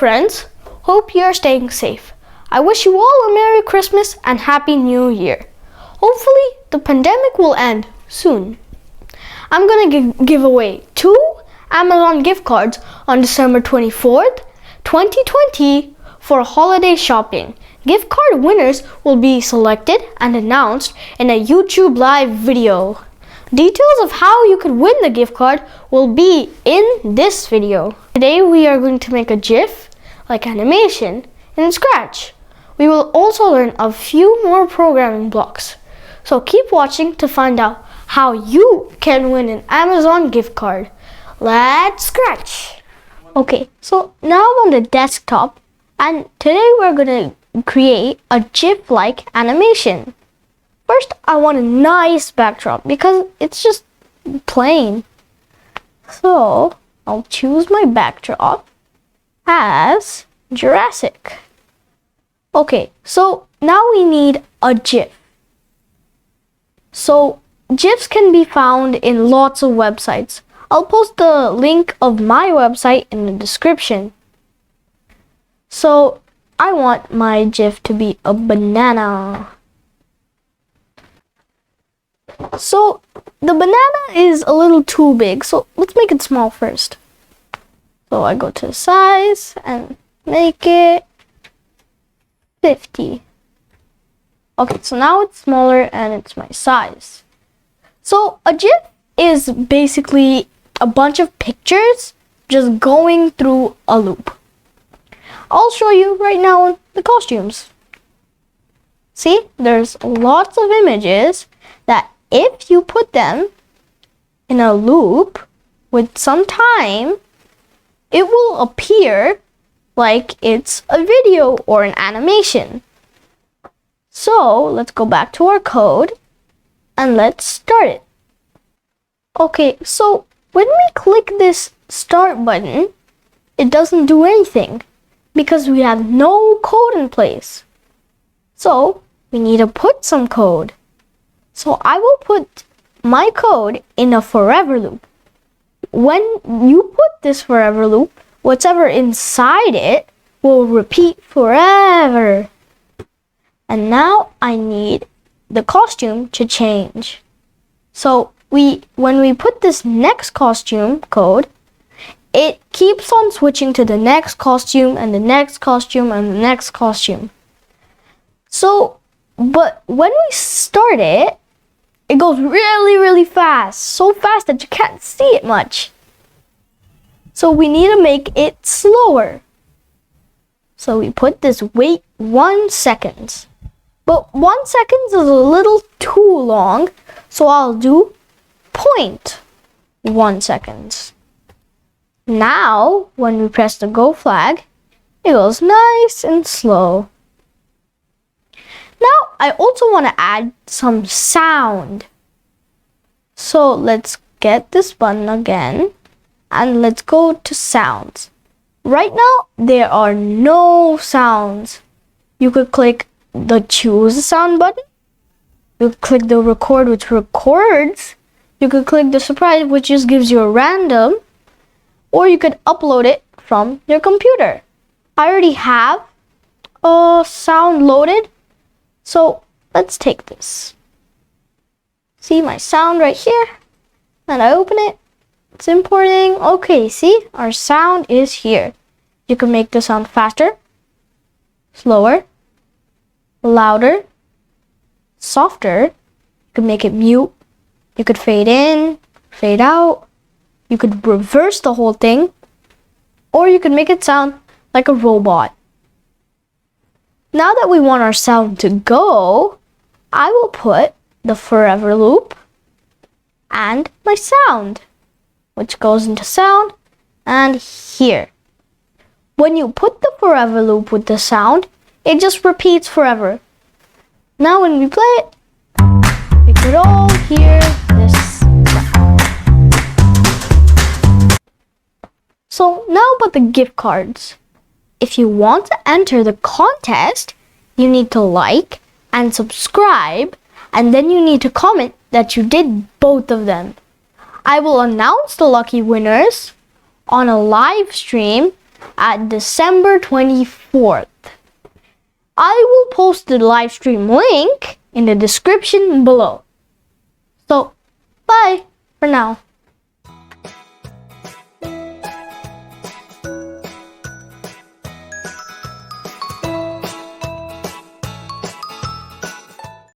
friends, hope you're staying safe. I wish you all a Merry Christmas and Happy New Year. Hopefully the pandemic will end soon. I'm gonna give away 2 Amazon gift cards on December 24th, 2020 for holiday shopping. Gift card winners will be selected and announced in a YouTube live video. Details of how you could win the gift card will be in this video. Today we are going to make a GIF, like animation, in Scratch. We will also learn a few more programming blocks. So keep watching to find out how you can win an Amazon gift card. Let's Scratch! Okay, so now I'm on the desktop and today we're going to create a GIF-like animation. First, I want a nice backdrop because it's just plain. So, I'll choose my backdrop as Jurassic. Okay, so now we need a GIF. So, GIFs can be found in lots of websites. I'll post the link of my website in the description. So, I want my GIF to be a banana. So the banana is a little too big, so let's make it small first. So I go to size and make it 50. Okay, so now it's smaller and it's my size. So a GIF is basically a bunch of pictures just going through a loop. I'll show you right now the costumes. See, there's lots of images that if you put them in a loop with some time, it will appear like it's a video or an animation. So let's go back to our code and let's start it. Okay, so when we click this start button, it doesn't do anything because we have no code in place. So we need to put some code. So I will put my code in a forever loop. When you put this forever loop, whatever inside it will repeat forever. And now I need the costume to change. So when we put this next costume code, it keeps on switching to the next costume and the next costume and the next costume. So, but when we start it, it goes really fast, so fast that you can't see it much. So we need to make it slower. So we put this wait 1 second. But 1 second is a little too long, so I'll do 0.1 seconds. Now, when we press the go flag, it goes nice and slow. Now, I also want to add some sound. So let's get this button again and let's go to sounds. Right now, there are no sounds. You could click the choose a sound button. You could click the record, which records. You could click the surprise, which just gives you a random. Or you could upload it from your computer. I already have a sound loaded. So let's take this. See my sound right here? And I open it. It's importing. Okay, see? Our sound is here. You can make the sound faster, slower, louder, softer. You can make it mute. You could fade in, fade out. You could reverse the whole thing. Or you could make it sound like a robot. Now that we want our sound to go, I will put the forever loop and my sound, which goes into sound and here. When you put the forever loop with the sound, it just repeats forever. Now when we play it, we could all hear this sound. So now about the gift cards. If you want to enter the contest, you need to like and subscribe, and then you need to comment that you did both of them. I will announce the lucky winners on a live stream at December 24th. I will post the live stream link in the description below. So, bye for now.